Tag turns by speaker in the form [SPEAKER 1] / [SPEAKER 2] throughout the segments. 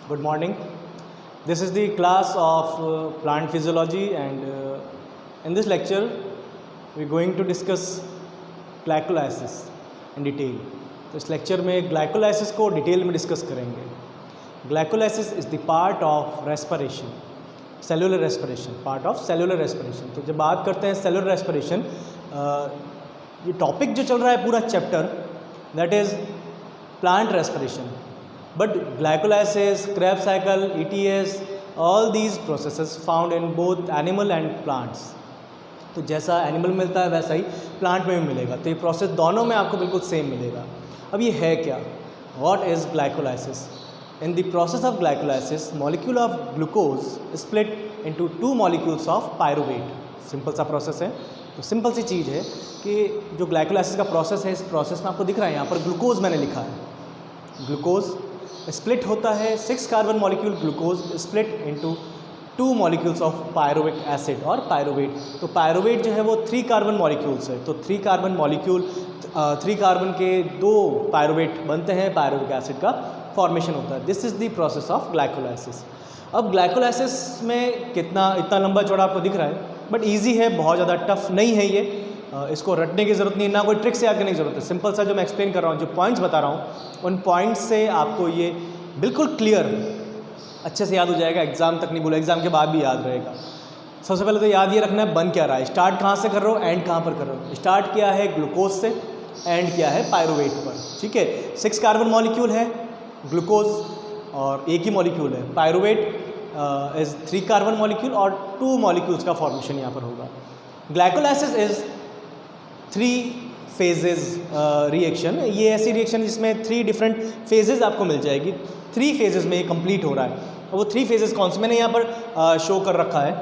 [SPEAKER 1] Good morning. This is the class of plant physiology, and in this lecture we are going to discuss glycolysis in detail. तो इस lecture में glycolysis को detail में discuss करेंगे. Glycolysis is the part of respiration, cellular respiration, part of cellular respiration. तो जब बात करते हैं सेलुलर रेस्पिरेशन, ये टॉपिक जो चल रहा है पूरा chapter, that is plant respiration. But glycolysis, Krebs cycle, ETS, all these processes found in both animal and plants. तो जैसा एनिमल मिलता है वैसा ही प्लांट में भी मिलेगा. तो ये प्रोसेस दोनों में आपको बिल्कुल सेम मिलेगा. अब ये है क्या? What is glycolysis? In the process of glycolysis, molecule of glucose is split into two molecules of pyruvate. Simple सा प्रोसेस है. तो सिंपल सी चीज़ है कि जो ग्लाइकोलाइसिस का प्रोसेस है, इस प्रोसेस में आपको दिख रहा है यहाँ पर ग्लूकोज मैंने लिखा है. ग्लूकोज स्प्लिट होता है, 6 carbon molecule glucose split into 2 molecules of pyruvic acid और पायरुवेट. तो पायरुवेट जो है वो 3 कार्बन मॉलिक्यूल्स है. तो 3 कार्बन मॉलिक्यूल 3 कार्बन के 2 पायरुवेट बनते हैं, पायरुविक एसिड का फॉर्मेशन होता है. This is the process of glycolysis. अब ग्लाइकोलाइसिस में इतना लंबा चौड़ा आपको दिख रहा है, बट ईजी है, बहुत ज़्यादा टफ नहीं है ये. इसको रटने की ज़रूरत नहीं, ना कोई ट्रिक से याद करने की ज़रूरत है. सिंपल सा जो मैं एक्सप्लेन कर रहा हूँ, जो पॉइंट्स बता रहा हूँ, उन पॉइंट्स से आपको ये बिल्कुल क्लियर अच्छे से याद हो जाएगा. एग्जाम तक नहीं बोला, एग्जाम के बाद भी याद रहेगा. सबसे पहले तो याद ये रखना है बन क्या रहा है, स्टार्ट कहाँ से कर रहे हो, एंड कहाँ पर कर रहे हो. स्टार्ट किया है ग्लूकोज से, एंड किया है पायरुवेट पर. ठीक है, 6 कार्बन मॉलिक्यूल है ग्लूकोज और एक ही मॉलिक्यूल है पायरुवेट इज़ 3 कार्बन मॉलिक्यूल और 2 मॉलिक्यूल्स का फॉर्मेशन यहाँ पर होगा. Glycolysis is 3 phases reaction. ये ऐसी रिएक्शन जिसमें 3 डिफरेंट फेजेस आपको मिल जाएगी. 3 फेजेस में ये कंप्लीट हो रहा है. और वो 3 फेजेस कौन से मैंने यहाँ पर शो कर रखा है.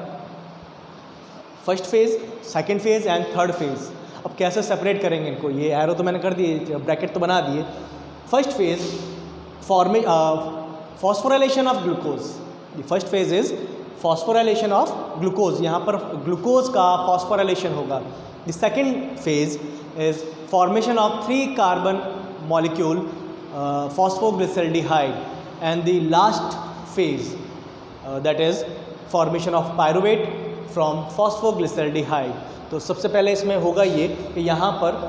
[SPEAKER 1] First phase, second phase and third phase. अब कैसे सेपरेट करेंगे इनको, ये एरो तो मैंने कर दिए, ब्रैकेट तो बना दिए. First phase phosphorylation of glucose. The first phase is phosphorylation of glucose. यहाँ पर ग्लूकोज का फॉस्फोराइलेशन होगा. The second phase is formation of 3 carbon molecule phosphoglyceraldehyde, and the last phase that is formation of pyruvate from phosphoglyceraldehyde. तो सबसे पहले इसमें होगा ये कि यहाँ पर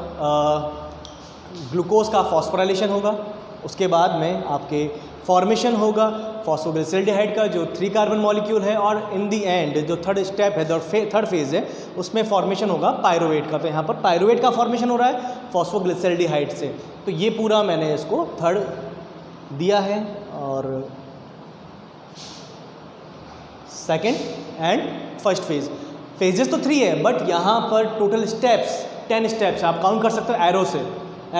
[SPEAKER 1] ग्लूकोज का फॉस्फोराइलेशन होगा, उसके बाद में आपके फॉर्मेशन होगा फॉस्फोग्लिसराल्डिहाइड का जो 3 कार्बन मॉलिक्यूल है, और इन दी एंड जो थर्ड स्टेप है, थर्ड फेज है, उसमें फॉर्मेशन होगा पायरुवेट का. तो यहाँ पर पायरुवेट का फॉर्मेशन हो रहा है फॉस्फोग्लिसराल्डिहाइड से. तो ये पूरा मैंने इसको थर्ड दिया है, और second and first phase. Phases तो 3 है, बट यहाँ पर टोटल स्टेप्स 10 स्टेप्स आप काउंट कर सकते हो एरो से.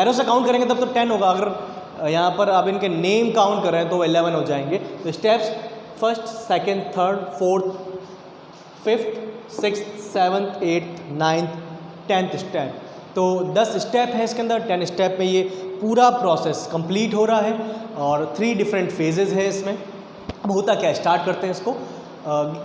[SPEAKER 1] एरो से काउंट करेंगे तब तो 10 होगा. अगर यहाँ पर आप इनके नेम काउंट कर रहे हैं तो 11 हो जाएंगे. तो steps first, second, third, fourth, fifth, sixth, seventh, eighth, ninth, 10th step. तो 10 स्टेप है इसके अंदर. 10 स्टेप में ये पूरा प्रोसेस कंप्लीट हो रहा है, और 3 डिफरेंट फेजेस है इसमें. अब होता क्या है, स्टार्ट करते हैं इसको.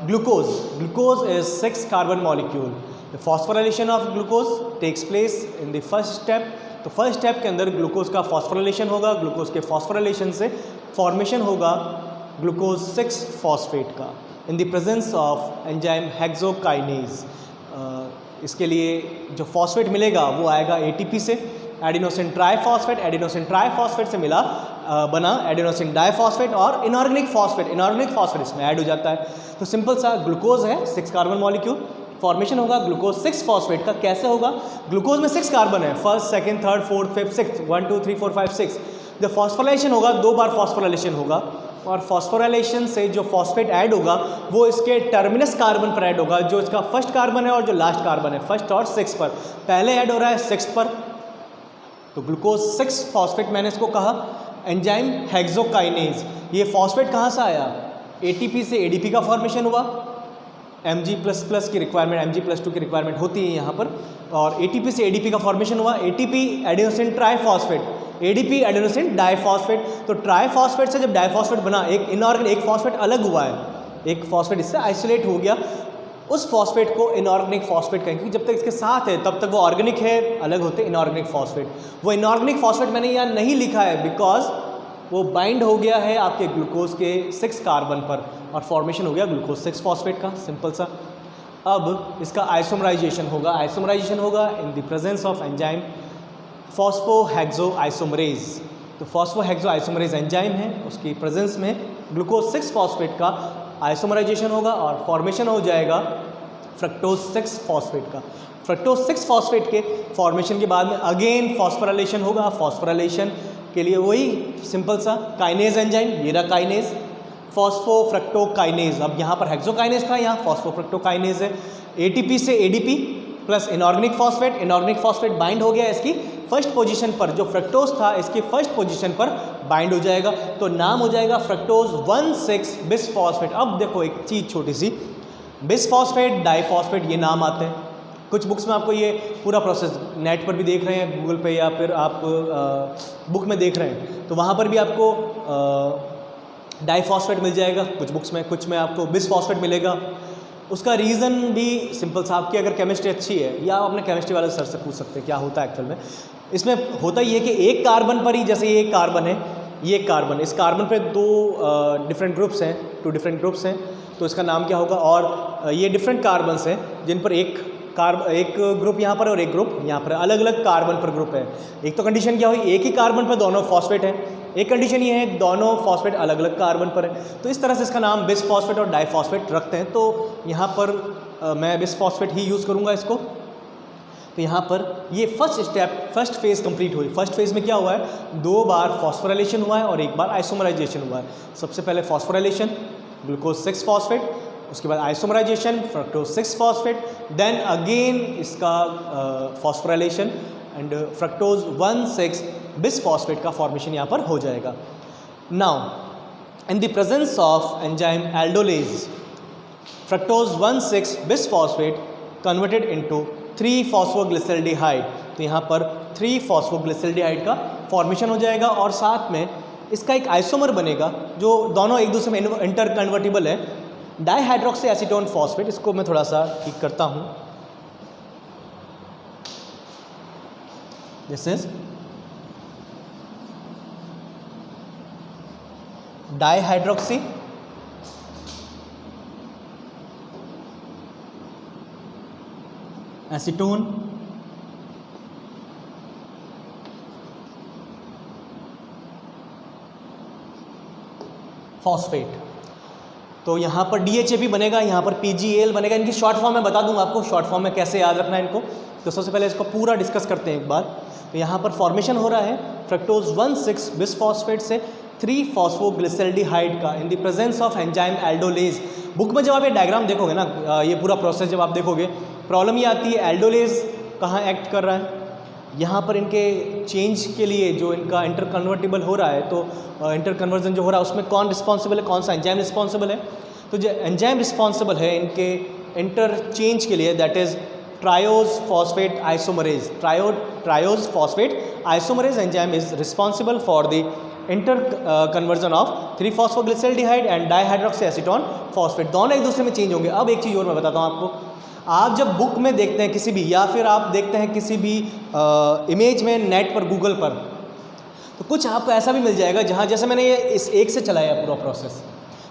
[SPEAKER 1] Glucose is 6 carbon molecule. The phosphorylation of glucose takes place in the first step. तो फर्स्ट स्टेप के अंदर ग्लूकोज का फॉस्फोराइलेशन होगा. ग्लूकोज के फॉस्फोराइलेशन से फॉर्मेशन होगा ग्लूकोज 6 फॉस्फेट का in the presence of enzyme hexokinase. इसके लिए जो फॉस्फेट मिलेगा वो आएगा एटीपी से, एडिनोसिन ट्राइफॉस्फेट. एडिनोसिन ट्राइफॉस्फेट से बना एडिनोसिन डाइफॉस्फेट, और इनऑर्गेनिक फॉस्फेट इसमें ऐड हो जाता है. तो सिंपल सा ग्लूकोज है 6 कार्बन मॉलिक्यूल, फॉर्मेशन होगा ग्लूकोज 6 फॉस्फेट का. कैसे होगा, ग्लूकोज में 6 कार्बन है, first, second, third, fourth, fifth, six, 1 2 3 4 5 6. जब फॉस्फोराइलेशन होगा, 2 बार फॉस्फोराइलेशन होगा, और फॉस्फोराइलेशन से जो फॉस्फेट ऐड होगा वो इसके टर्मिनस कार्बन पर ऐड होगा, जो इसका फर्स्ट कार्बन है और जो लास्ट कार्बन है, फर्स्ट और 6 पर. पहले ऐड हो रहा है 6 पर. तो ग्लूकोज 6 फॉस्फेट मैंने इसको कहा. एंजाइम हेक्सोकाइनेज, ये फॉस्फेट कहाँ से आया, एटीपी से एडीपी का फॉर्मेशन हुआ. Mg++ की रिक्वायरमेंट, Mg+2 की रिक्वायरमेंट होती है यहाँ पर, और ATP से ADP का फॉर्मेशन हुआ. ATP adenosine triphosphate, ADP adenosine diphosphate. तो ट्राइफॉस्फेट से जब डाइफॉस्फेट बना, एक फॉस्फेट अलग हुआ है, एक फॉस्फेट इससे आइसोलेट हो गया. उस फॉस्फेट को इनऑर्गेनिक फॉस्फेट कहेंगे, क्योंकि जब तक इसके साथ है तब तक वो ऑर्गेनिक है, अलग होते इनऑर्गेनिक फॉस्फेट. वो इनऑर्गेनिक फॉस्फेट मैंने यहाँ नहीं लिखा है बिकॉज वो बाइंड हो गया है आपके ग्लूकोज के 6 कार्बन पर और फॉर्मेशन हो गया ग्लूकोज 6 फॉस्फेट का, सिंपल सा। अब इसका आइसोमराइजेशन होगा in the presence of enzyme phosphohexose isomerase. तो फॉस्फोहेक्सो आइसोमरेज एंजाइम है, उसकी प्रेजेंस में ग्लूकोज 6 फॉस्फेट का आइसोमराइजेशन होगा और फॉर्मेशन हो जाएगा फ्रक्टोज 6 फॉस्फेट का। फ्रक्टोज 6 फॉस्फेट के फॉर्मेशन के बाद में अगेन फॉस्फोराइलेशन होगा। फॉस्फोराइलेशन के लिए वही सिंपल सा काइनेज एंजाइम, ये रहा काइनेज, फॉस्फोफ्रक्टोकाइनेज। अब यहाँ पर हेक्सोकाइनेज था, यहाँ फॉस्फोफ्रक्टोकाइनेज है। एटीपी से ADP plus inorganic phosphate bind हो गया इसकी फर्स्ट पोजीशन पर, जो फ्रक्टोज था इसकी फर्स्ट पोजीशन पर बाइंड हो जाएगा, तो नाम हो जाएगा फ्रक्टोज 1,6 बिसफॉस्फेट। अब देखो एक चीज़ छोटी सी, बिसफॉस्फेट, डाइफॉस्फेट, ये नाम आते हैं कुछ बुक्स में, आपको ये पूरा प्रोसेस नेट पर भी देख रहे हैं, गूगल पे या फिर आप बुक में देख रहे हैं, तो वहाँ पर भी आपको डाइफॉस्फेट मिल जाएगा कुछ बुक्स में, कुछ में आपको बिसफॉस्फेट मिलेगा। उसका रीज़न भी सिंपल सा, आपकी अगर केमिस्ट्री अच्छी है या आप अपने केमिस्ट्री वाले सर से पूछ सकते हैं क्या होता है एक्चुअल में। इसमें होता ये है कि एक कार्बन पर ही, जैसे ये एक कार्बन है, ये एक कार्बन, इस कार्बन पे 2 डिफरेंट ग्रुप्स हैं, 2 डिफरेंट ग्रुप्स हैं, तो इसका नाम क्या होगा। और ये डिफरेंट कार्बन्स हैं जिन पर एक ग्रुप यहाँ पर और एक ग्रुप यहाँ पर, अलग अलग कार्बन पर ग्रुप है। एक तो कंडीशन क्या हुई, एक ही कार्बन पर दोनों फॉस्फेट है, एक कंडीशन ये है दोनों फॉस्फेट अलग अलग कार्बन पर है, तो इस तरह से इसका नाम बिसफॉस्फेट और डाइफॉस्फेट रखते हैं। तो यहाँ पर मैं बिसफॉस्फेट ही यूज़ करूँगा इसको। तो यहाँ पर ये फर्स्ट फेज़ कंप्लीट हुई। फर्स्ट फेज़ में क्या हुआ है, 2 बार फॉस्फोराइलेशन हुआ है और 1 बार आइसोमराइजेशन हुआ है। सबसे पहले फॉस्फोराइलेशन ग्लूकोज 6 फॉस्फेट, उसके बाद isomerization fructose 6 phosphate, then again इसका फॉस्फोराइलेशन एंड फ्रक्टोज 1,6 बिसफॉस्फेट का फॉर्मेशन यहाँ पर हो जाएगा। Now in the presence of enzyme aldolase, fructose 1,6 bisphosphate converted into three phosphoglyceraldehyde. तो यहाँ पर 3-फॉस्फोग्लिसरल्डिहाइड का फॉर्मेशन हो जाएगा और साथ में इसका एक आइसोमर बनेगा जो दोनों एक दूसरे में इंटर कन्वर्टिबल है, डाइहाइड्रोक्सी एसीटोन फॉस्फेट। इसको मैं थोड़ा सा ठीक करता हूँ, this is dihydroxy acetone phosphate. तो यहाँ पर DHAP बनेगा, यहाँ पर PgAl बनेगा। इनकी शॉर्ट फॉर्म मैं बता दूंगा आपको, शॉर्ट फॉर्म में कैसे याद रखना है इनको। तो सबसे पहले इसको पूरा डिस्कस करते हैं एक बार। तो यहाँ पर फॉर्मेशन हो रहा है फ्रक्टोज 1,6 बिसफॉस्फेट से 3-फॉस्फोग्लिसरल्डिहाइड का in the presence of enzyme aldolase. Book में जब आप ये डायग्राम देखोगे ना, ये पूरा प्रोसेस जब आप देखोगे, प्रॉब्लम ये आती है एल्डोलेज कहाँ एक्ट कर रहा है, यहाँ पर इनके चेंज के लिए जो इनका इंटर कन्वर्टिबल हो रहा है, तो इंटर कन्वर्जन जो हो रहा है उसमें कौन रिस्पॉन्सिबल है, कौन सा एंजाइम रिस्पॉन्सिबल है। तो जो एंजाइम रिस्पॉन्सिबल है इनके इंटर चेंज के लिए, that is triose phosphate isomerase. Triose phosphate isomerase enzyme is responsible for the interconversion of three phosphoglyceraldehyde and dihydroxyacetone phosphate. दोनों एक दूसरे में चेंज होंगे। अब एक चीज़ और मैं बताता हूँ आपको, आप जब बुक में देखते हैं किसी भी, या फिर आप देखते हैं किसी भी इमेज में नेट पर, गूगल पर, तो कुछ आपको ऐसा भी मिल जाएगा जहाँ, जैसे मैंने ये इस एक से चलाया पूरा प्रोसेस,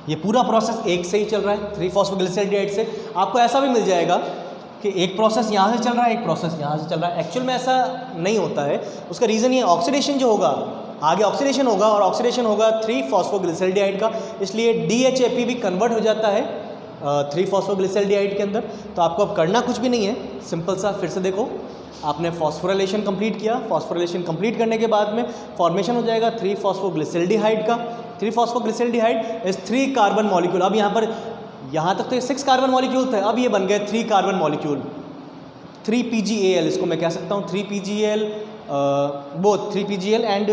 [SPEAKER 1] ये पूरा प्रोसेस एक से ही चल रहा है 3-फॉस्फोग्लिसरल्डिहाइड से। आपको ऐसा भी मिल जाएगा कि एक प्रोसेस यहाँ से चल रहा है, एक प्रोसेस यहाँ से चल रहा है। एक्चुअल में ऐसा नहीं होता है। उसका रीज़न ये ऑक्सीडेशन जो होगा, आगे ऑक्सीडेशन होगा और ऑक्सीडेशन होगा 3-फॉस्फोग्लिसरल्डिहाइड का, इसलिए DHAP भी कन्वर्ट हो जाता है 3-फॉस्फोग्लिसरल्डिहाइड के अंदर। तो आपको अब करना कुछ भी नहीं है, सिंपल सा फिर से देखो, आपने फॉस्फोराइलेशन कंप्लीट किया, फॉस्फोराइलेशन कंप्लीट करने के बाद में फॉर्मेशन हो जाएगा 3-फॉस्फोग्लिसरल्डिहाइड का। 3-फॉस्फोग्लिसरल्डिहाइड इस 3 कार्बन मॉलिक्यूल, अब यहाँ पर, यहाँ तक तो ये 6 कार्बन मॉलिक्यूल थे, अब ये बन गए 3 कार्बन मॉलिक्यूल, 3PgAl इसको मैं कह सकता हूँ, 3PgAl, both 3PgAl and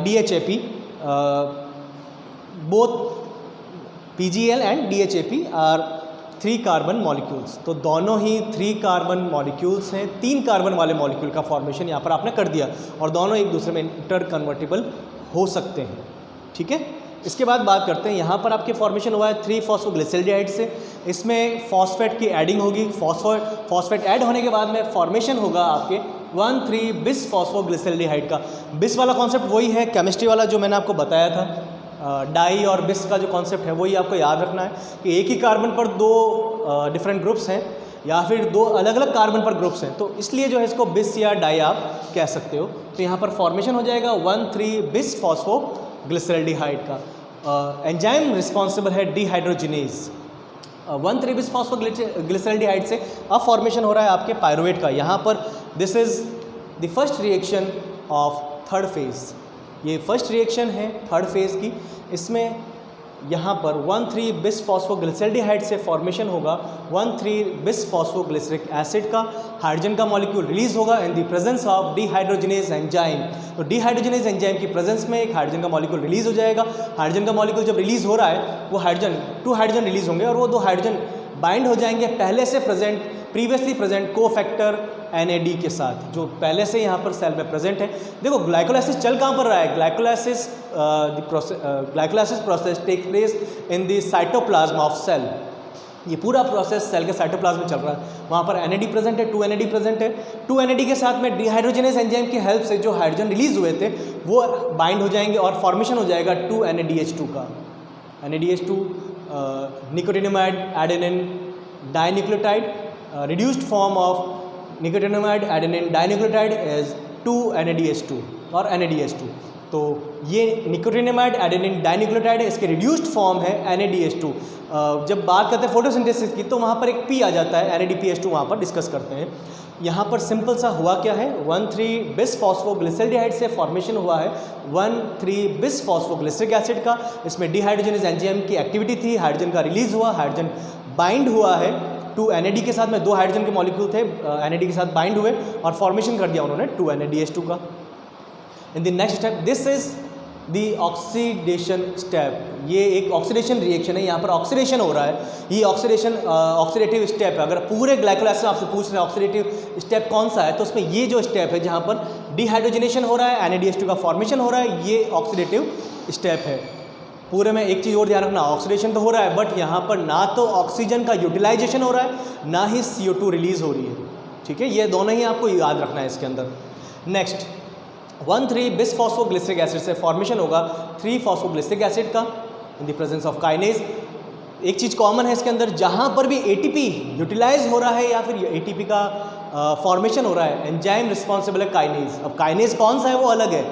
[SPEAKER 1] DHAP, both PgAl and DHAP are 3 carbon molecules. तो दोनों ही 3 कार्बन मॉलिक्यूल्स हैं, 3 कार्बन वाले मॉलिक्यूल का फॉर्मेशन यहाँ पर आपने कर दिया और दोनों एक दूसरे में इंटर कन्वर्टिबल हो सकते हैं। ठीक है, इसके बाद बात करते हैं, यहाँ पर आपके फॉर्मेशन हुआ है 3-फॉस्फोग्लिसरल्डिहाइड से, इसमें फॉस्फेट की एडिंग होगी। फॉस्फेट ऐड होने के बाद में फॉर्मेशन होगा आपके 1,3 बिस फॉस्फोग्लिसरल्डिहाइड का। बिस वाला कॉन्सेप्ट वही है केमिस्ट्री वाला जो मैंने आपको बताया था, डाई और बिस का जो कॉन्सेप्ट है वही आपको याद रखना है कि एक ही कार्बन पर दो डिफरेंट ग्रुप्स हैं या फिर दो अलग अलग कार्बन पर ग्रुप्स हैं, तो इसलिए जो है इसको बिस या डाई आप कह सकते हो। तो यहाँ पर फॉर्मेशन हो जाएगा 1,3 बिस फॉस्फोग्लिसरल्डिहाइड का। एंजाइम रिस्पॉन्सिबल है डिहाइड्रोजिनेज। 1,3 बिस फॉस्फोग्लिसरल्डिहाइड से अब फॉर्मेशन हो रहा है आपके पायरुवेट का। यहाँ पर this is the first reaction of third phase. ये फर्स्ट रिएक्शन है थर्ड फेज की। इसमें यहाँ पर 1,3 बिस फॉस्फोग्लिसरल्डिहाइड से फॉर्मेशन होगा 1,3 बिस फॉस्फोग्लिसरिक एसिड का। हाइड्रोजन का मॉलिक्यूल रिलीज होगा in the presence of dehydrogenase enzyme. तो डिहाइड्रोजिनेज एंजाइम की प्रेजेंस में एक हाइड्रोजन का मॉलिक्यूल रिलीज हो जाएगा। हाइड्रोजन का मॉलिक्यूल जब रिलीज हो रहा है वो टू हाइड्रोजन रिलीज होंगे और वो दो हाइड्रोजन बाइंड हो जाएंगे पहले से प्रीवियसली प्रेजेंट कोफैक्टर NAD के साथ, जो पहले से यहाँ पर सेल में प्रेजेंट है। देखो ग्लाइकोलाइसिस चल कहाँ पर रहा है, glycolysis process take place in the cytoplasm of cell. ये पूरा प्रोसेस सेल के साइटोप्लाज्म में चल रहा है। वहाँ पर NAD प्रेजेंट है, 2 NAD प्रेजेंट है। 2 NAD के साथ में डिहाइड्रोजिनेज एंजाइम की हेल्प से जो हाइड्रोजन रिलीज हुए थे वो बाइंड हो जाएंगे और फॉर्मेशन हो जाएगा 2 NADH2 का। NADH2 nicotinamide adenine dinucleotide, reduced form of nicotinamide adenine dinucleotide is 2 NADH2 और NADH2। तो ये निकोटिनामाइड एडेनिन डाइन्यूक्लियोटाइड है, इसके रिड्यूस्ड फॉर्म है NADH2। जब बात करते हैं फोटोसिंथेसिस की तो वहाँ पर एक P आ जाता है, NADPH2 वहाँ पर डिस्कस करते हैं। यहाँ पर सिंपल सा हुआ क्या है, 1,3 बिस फॉस्फोग्लिसरल्डिहाइड से फॉर्मेशन हुआ है 1,3 बिस फॉस्फोग्लिसरिक एसिड का। इसमें डिहाइड्रोजिनेज एंजाइम की एक्टिविटी थी, हाइड्रोजन का रिलीज हुआ, हाइड्रोजन बाइंड हुआ है 2 NAD के साथ में, 2 हाइड्रोजन के मॉलिक्यूल थे NAD के साथ बाइंड हुए और फॉर्मेशन कर दिया उन्होंने 2 NADH2 का। In the next step this is the oxidation step. ये एक ऑक्सीडेशन रिएक्शन है, यहाँ पर ऑक्सीडेशन हो रहा है। ये ऑक्सीडेटिव स्टेप है। अगर पूरे ग्लाइकोलाइसिस आपसे पूछ रहे हैं ऑक्सीडेटिव स्टेप कौन सा है, तो उसमें ये जो स्टेप है जहाँ पर डिहाइड्रोजनेशन हो रहा है, NADH2 का फॉर्मेशन हो रहा है, ये ऑक्सीडेटिव स्टेप है। पूरे में एक चीज़ और ध्यान रखना, ऑक्सीडेशन तो हो रहा है बट यहाँ पर ना तो ऑक्सीजन का यूटिलाइजेशन हो रहा है ना ही CO2 रिलीज हो रही है। ठीक है, ये दोनों ही आपको याद रखना है इसके अंदर। नेक्स्ट 1,3 बिस फॉस्फोग्लिसरिक एसिड से फॉर्मेशन होगा 3 फॉस्फोग्लिसरिक एसिड का in the presence of kinase. एक चीज़ कॉमन है इसके अंदर, जहाँ पर भी ATP यूटिलाइज हो रहा है या फिर ATP का फॉर्मेशन हो रहा है, एंजाइम रिस्पॉन्सिबल है काइनेज। अब काइनेज कौन सा है वो अलग है,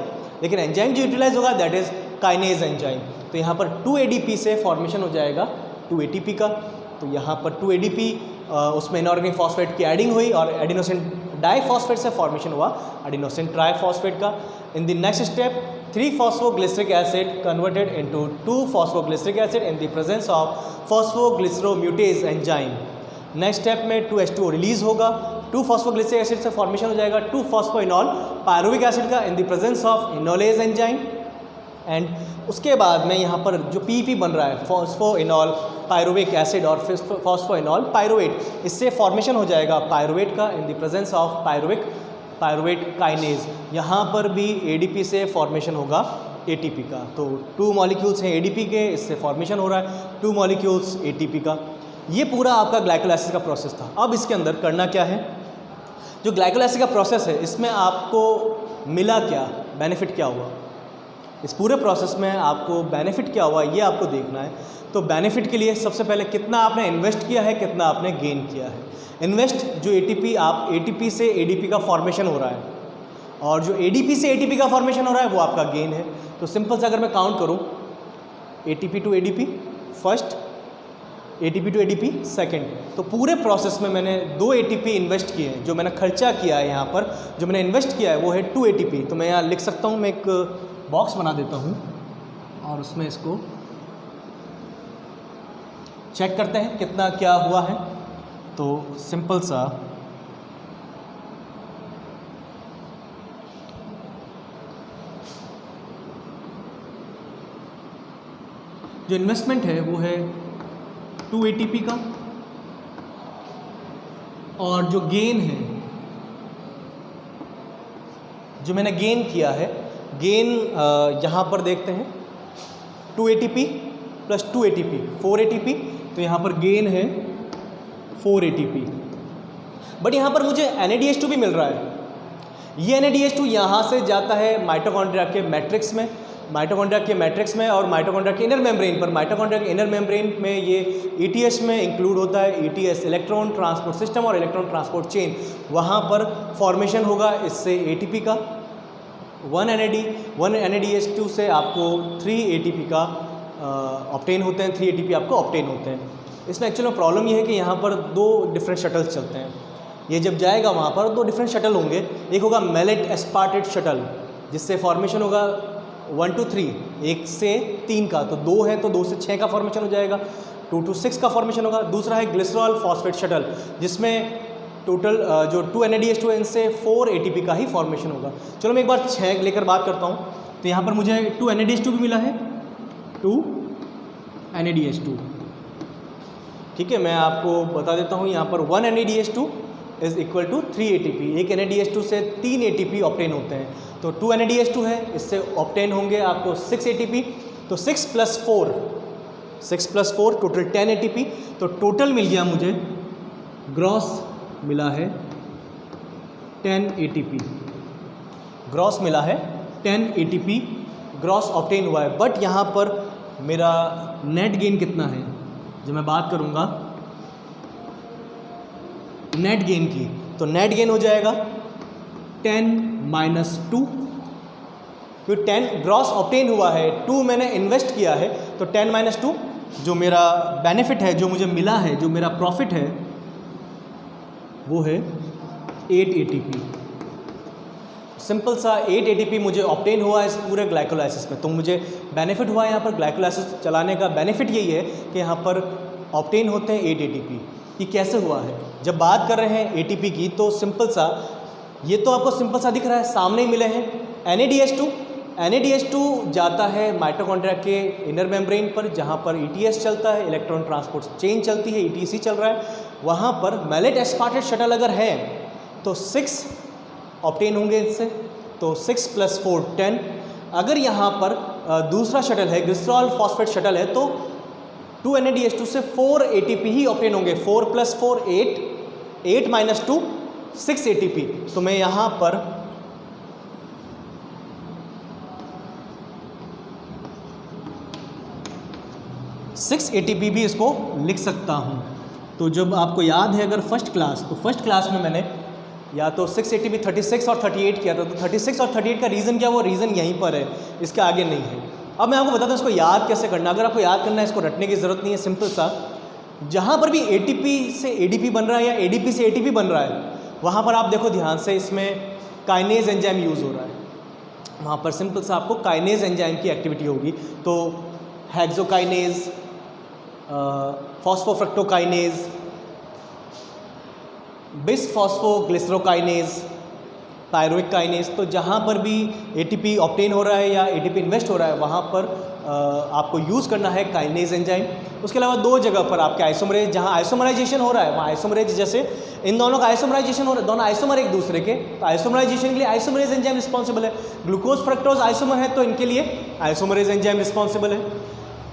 [SPEAKER 1] लेकिन एंजाइम जो यूटिलाइज होगा दैट इज काइनेज एंजाइम। तो यहाँ पर 2 ADP से फॉर्मेशन हो जाएगा 2 ATP का। तो यहाँ पर 2 ADP उसमें इनऑर्गेनिक फॉस्फेट की एडिंग हुई और एडिनोसिन डाइफॉस्फेट से फॉर्मेशन हुआ एडिनोसिन ट्राइफॉस्फेट का। In the next step 3 phosphoglyceric acid converted into 2 phosphoglyceric acid in the presence of phosphoglyceromutase enzyme. Next step में 2H2O रिलीज होगा, 2 फॉस्फोग्लिसरिक एसिड से फॉर्मेशन हो जाएगा 2 फॉस्फोइनॉल पायरुविक एसिड का in the presence of enolase enzyme. And उसके बाद में यहाँ पर जो PP बन रहा है फॉस्फोइनॉल पायरुविक एसिड और फॉस्फोइनॉल पायरुवेट, इससे फॉर्मेशन हो जाएगा पायरुवेट का in the presence of pyruvate kinase. यहाँ पर भी ADP से फॉर्मेशन होगा ATP का। तो 2 मॉलिक्यूल्स हैं ADP के, इससे फॉर्मेशन हो रहा है 2 मॉलिक्यूल्स ATP का। ये पूरा आपका ग्लाइकोलाइसिस का प्रोसेस था। अब इसके अंदर करना क्या है, जो ग्लाइकोलाइसिस का प्रोसेस है इसमें आपको मिला क्या, बेनिफिट क्या हुआ, इस पूरे प्रोसेस में आपको बेनिफिट क्या हुआ ये आपको देखना है। तो बेनिफिट के लिए सबसे पहले कितना आपने इन्वेस्ट किया है, कितना आपने गेन किया है। इन्वेस्ट जो ATP से ADP का फॉर्मेशन हो रहा है और जो ADP से ATP का फॉर्मेशन हो रहा है वो आपका गेन है। तो सिंपल से अगर मैं काउंट करूँ ATP to ADP first, ATP to ADP second, तो पूरे प्रोसेस में मैंने 2 ATP इन्वेस्ट किए हैं। जो मैंने खर्चा किया है यहाँ पर, जो मैंने इन्वेस्ट किया है वो है 2 ATP। तो मैं यहाँ लिख सकता हूँ, मैं एक बॉक्स बना देता हूँ और उसमें इसको चेक करते हैं कितना क्या हुआ है। तो सिंपल सा जो इन्वेस्टमेंट है वो है 2 ATP का और जो गेन है, जो मैंने गेन किया है, गेन यहाँ पर देखते हैं 2 ATP प्लस 2 ATP 4 ATP। तो यहाँ पर गेन है 4 ATP, बट यहाँ पर मुझे NADH2 भी मिल रहा है। ये NADH2 यहाँ से जाता है माइटोकॉन्ड्रिया के मैट्रिक्स में, और माइटोकॉन्ड्रिया के इनर मेम्ब्रेन पर, माइटोकॉन्ड्रिया के इनर मेम्ब्रेन में ये ETS में इंक्लूड होता है, ETS इलेक्ट्रॉन ट्रांसपोर्ट सिस्टम और इलेक्ट्रॉन ट्रांसपोर्ट चेन, वहाँ पर फॉर्मेशन होगा इससे ATP का। 1 NADH2 से आपको 3 ATP का ऑब्टेन होते हैं, 3 ATP आपको ऑब्टेन होते हैं। इसमें एक्चुअल में प्रॉब्लम ये है कि यहाँ पर 2 डिफरेंट शटल्स चलते हैं। ये जब जाएगा वहाँ पर 2 डिफरेंट शटल होंगे, एक होगा मैलेट एस्पार्टेट शटल जिससे फॉर्मेशन होगा 1 to 3, 1 से 3 का, तो 2 है तो 2 से 6 का फॉर्मेशन हो जाएगा, 2 to 6 का फॉर्मेशन होगा। दूसरा है ग्लिसरॉल फॉस्फेट शटल जिसमें टोटल जो 2 NADH2 है इनसे 4 ATP का ही फॉर्मेशन होगा। चलो मैं एक बार 6 लेकर बात करता हूँ। तो यहाँ पर मुझे 2 NADH2 भी मिला है, 2 NADH2, ठीक है। मैं आपको बता देता हूँ, यहाँ पर 1 NADH2 is equal to 3 ATP, एक NADH2 से 3 ATP ऑब्टेन होते हैं। तो 2 NADH2 है, इससे ऑब्टेन होंगे आपको 6 ATP, तो 6 + 4 टोटल 10 ATP। तो टोटल मिल गया मुझे, ग्रॉस मिला है 10 ATP, ग्रॉस मिला है 10 ATP ग्रॉस ऑब्टेन हुआ है। बट यहाँ पर मेरा नेट गेन कितना है, जब मैं बात करूँगा नेट गेन की, तो नेट गेन हो जाएगा 10 - 2, क्योंकि 10 ग्रॉस ऑब्टेन हुआ है, 2 मैंने इन्वेस्ट किया है, तो 10 - 2 जो मेरा बेनिफिट है, जो मुझे मिला है, जो मेरा प्रॉफिट है, वो है 8 ATP। सिंपल सा 8 ATP मुझे ऑब्टेन हुआ है इस पूरे ग्लाइकोलाइसिस में। तो मुझे बेनिफिट हुआ है यहाँ पर, ग्लाइकोलाइसिस चलाने का बेनिफिट यही है कि यहाँ पर ऑब्टेन होते हैं 8 ATP। ये कैसे हुआ है, जब बात कर रहे हैं ATP की, तो सिंपल सा, ये तो आपको सिंपल सा दिख रहा है, सामने ही मिले हैं। NADH2 जाता है माइटोकॉन्ड्रिया के इनर मेम्ब्रेन पर, जहाँ पर ETS चलता है, इलेक्ट्रॉन ट्रांसपोर्ट चेन चलती है, ETC चल रहा है। वहाँ पर मैलेट एस्पार्टेट शटल अगर है तो 6 ऑब्टेन होंगे इससे, तो 6 + 4 10। अगर यहाँ पर दूसरा शटल है, ग्लिसरॉल फॉस्फेट शटल है, तो 2 NADH2 से 4 ATP ही ऑब्टेन होंगे, 4 + 4 8, 8 - 2 6 ATP। तो मैं यहाँ पर सिक्स ATP भी इसको लिख सकता हूँ। तो जब आपको याद है अगर फर्स्ट क्लास में मैंने या तो 6 ATP 36 और 38 किया था, तो 36 और 38 का रीज़न क्या, वो रीज़न यहीं पर है, इसके आगे नहीं है। अब मैं आपको बताता हूँ इसको याद कैसे करना। अगर आपको याद करना है, इसको रटने की ज़रूरत नहीं है, सिंपल सा, जहाँ पर भी ATP से ADP बन रहा है या ADP से ATP बन रहा है, वहाँ पर आप देखो ध्यान से, इसमें काइनेज एंजाइम यूज़ हो रहा है। वहाँ पर सिंपल सा आपको काइनेज एंजाइम की एक्टिविटी होगी। तो हेक्सोकाइनेज, फॉस्फोफ्रक्टोकाइनेज, बिसफॉस्फोग्लिसरोकाइनेज, पायरुविक काइनेज, तो जहाँ पर भी ATP ऑब्टेन हो रहा है या ATP इन्वेस्ट हो रहा है, वहाँ पर आपको यूज़ करना है काइनेज एंजाइम। उसके अलावा 2 जगह पर आपके आइसोमरेज, जहाँ आइसोमराइजेशन हो रहा है वहाँ आइसोमरेज, जैसे इन दोनों का आइसोमराइजेशन हो रहा है, दोनों आइसोमर एक दूसरे के, तो आइसोमराइजेशन के लिए आइसोमरेज एंजाइम रिस्पॉन्सिबल है। ग्लूकोज फ्रक्टोज आइसोमर है, तो इनके लिए आइसोमरेज एंजाइम रिस्पॉन्सिबल है।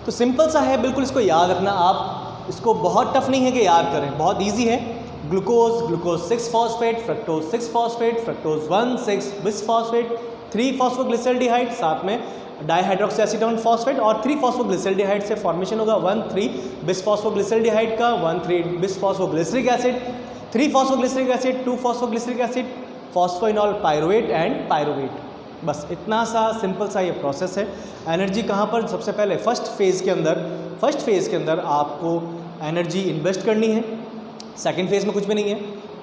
[SPEAKER 1] तो सिंपल सा है, बिल्कुल इसको याद रखना आप, इसको बहुत टफ नहीं है कि याद करें, बहुत ईजी है। Glucose 6 phosphate, fructose 6 phosphate, fructose 1 6 bisphosphate, 3 phosphoglyceraldehyde, साथ में डाइहाइड्रोक्सीएसीटोन फॉस्फेट, और 3 फॉस्फोग्लिसरल्डिहाइड से फॉर्मेशन होगा 1 3 बिसफॉस्फोग्लिसरल्डिहाइड का, 1 3 bisphosphoglyceric acid, 3 phosphoglyceric acid, 2 phosphoglyceric acid, phosphoenol pyruvate and pyruvate. बस इतना सा सिंपल सा ये प्रोसेस है। एनर्जी कहाँ पर, सबसे पहले फर्स्ट फेज़ के अंदर आपको एनर्जी इन्वेस्ट करनी है। सेकंड फेज़ में कुछ भी नहीं है।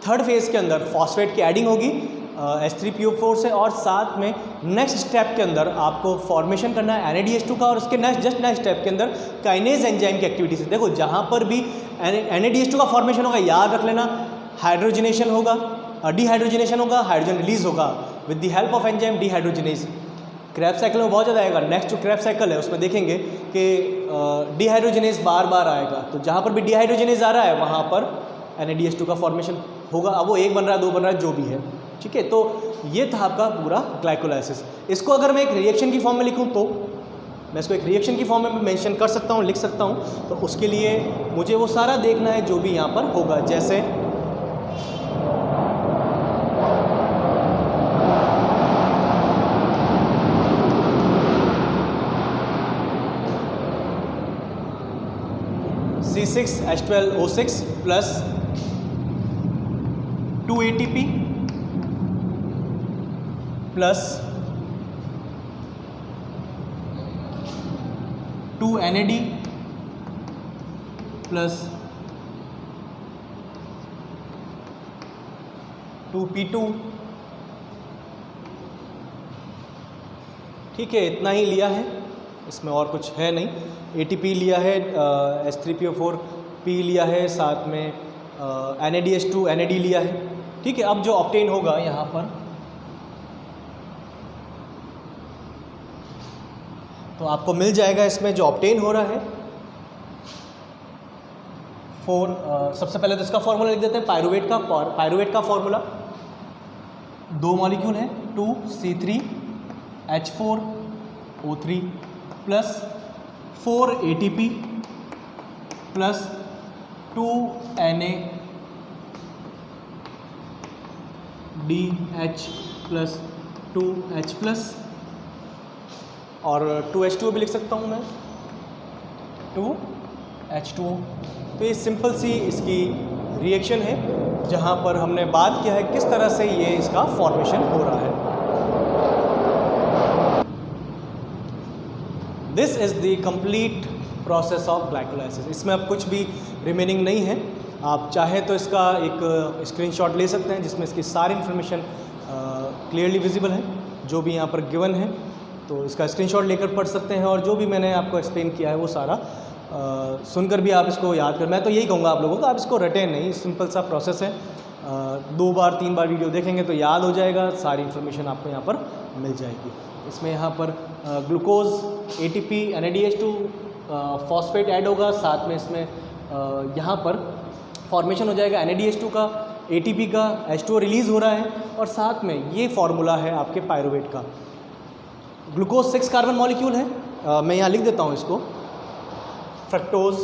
[SPEAKER 1] थर्ड फेज़ के अंदर फॉस्फेट की एडिंग होगी H3PO4 से, और साथ में नेक्स्ट स्टेप के अंदर आपको फॉर्मेशन करना है NADH2 का, और उसके नेक्स्ट स्टेप के अंदर काइनेज एंजाइम की एक्टिविटी से। देखो जहाँ पर भी NADH2 का फॉर्मेशन होगा, याद रख लेना, हाइड्रोजनेशन होगा, डिहाइड्रोजनेशन होगा, हाइड्रोजन रिलीज होगा with the help of enzyme dehydrogenase. Crabs cycle में बहुत ज़्यादा आएगा। नेक्स्ट जो क्रैब्स साइकिल है उसमें देखेंगे कि डिहाइड्रोजनेज बार बार आएगा, तो जहाँ पर भी डिहाइड्रोजनेज आ रहा है वहाँ पर NADH2 का फॉर्मेशन होगा। अब वो 1 बन रहा है, 2 बन रहा है, जो भी है, ठीक है। तो ये था आपका पूरा ग्लाइकोलाइसिस। इसको अगर मैं एक रिएक्शन की फॉर्म में लिखूँ, तो मैं इसको एक रिएक्शन की फॉर्म में मेंशन कर सकता हूँ, लिख सकता हूँ। तो उसके लिए मुझे वो सारा देखना है जो भी यहाँ पर होगा। जैसे C6H12O6 plus 2 ATP plus 2 NAD plus 2 P2। ठीक है, इतना ही लिया है, इसमें और कुछ है नहीं। ATP लिया है, H3PO4P लिया है, साथ में NADH2 NAD लिया है। ठीक है, अब जो ऑब्टेन होगा यहाँ पर, तो आपको मिल जाएगा इसमें जो ऑब्टेन हो रहा है सबसे पहले तो इसका फॉर्मूला लिख देते हैं। पायरुवेट का फॉर्मूला 2 मॉलिक्यूल है 2C3H4O3 plus 4 ATP plus 2 NADH plus 2H plus और 2H2O भी लिख सकता हूँ मैं, 2H2O। तो ये सिंपल सी इसकी रिएक्शन है जहाँ पर हमने बात किया है किस तरह से ये इसका फॉर्मेशन हो रहा है। This is the complete process of glycolysis. इसमें अब कुछ भी रिमेनिंग नहीं है। आप चाहें तो इसका एक स्क्रीनशॉट ले सकते हैं जिसमें इसकी सारी इन्फॉर्मेशन क्लियरली विजिबल है, जो भी यहाँ पर गिवन है, तो इसका स्क्रीनशॉट लेकर पढ़ सकते हैं। और जो भी मैंने आपको एक्सप्लेन किया है वो सारा सुनकर भी आप इसको याद कर, मैं तो यही कहूँगा आप लोगों को, आप इसको रटें नहीं, सिंपल सा प्रोसेस है। 2 बार 3 बार वीडियो देखेंगे तो याद हो जाएगा, सारी इन्फॉर्मेशन आपको यहाँ पर मिल जाएगी। इसमें यहाँ पर glucose, ATP, NADH2 phosphate add होगा, साथ में इसमें यहाँ पर फॉर्मेशन हो जाएगा NADH2 का, ATP का, H2O रिलीज़ हो रहा है, और साथ में ये फार्मूला है आपके पायरुवेट का। ग्लूकोज 6 कार्बन मॉलिक्यूल है, मैं यहाँ लिख देता हूँ इसको। फ्रक्टोज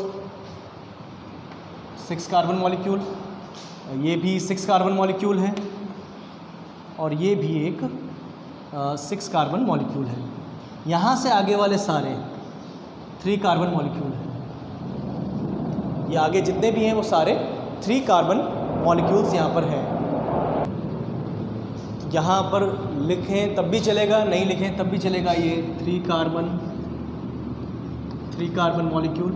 [SPEAKER 1] 6 कार्बन मॉलिक्यूल, ये भी 6 कार्बन मॉलिक्यूल है, और ये भी एक 6 कार्बन मॉलिक्यूल है। यहाँ से आगे वाले सारे 3 कार्बन मॉलिक्यूल हैं। ये आगे जितने भी हैं वो सारे 3 कार्बन मॉलिक्यूल्स यहाँ पर हैं। यहाँ पर लिखें तब भी चलेगा, नहीं लिखें तब भी चलेगा। ये 3 कार्बन मॉलिक्यूल,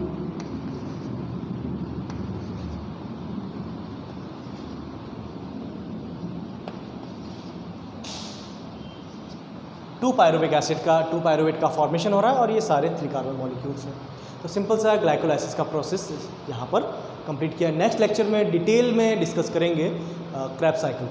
[SPEAKER 1] टू पायरुविक का फॉर्मेशन हो रहा है, और ये सारे 3 कार्बन मॉलिक्यूल्स हैं। तो सिंपल सा ग्लाइकोलाइसिस का प्रोसेस यहाँ पर कंप्लीट किया। नेक्स्ट लेक्चर में डिटेल में डिस्कस करेंगे क्रेब्स साइकिल।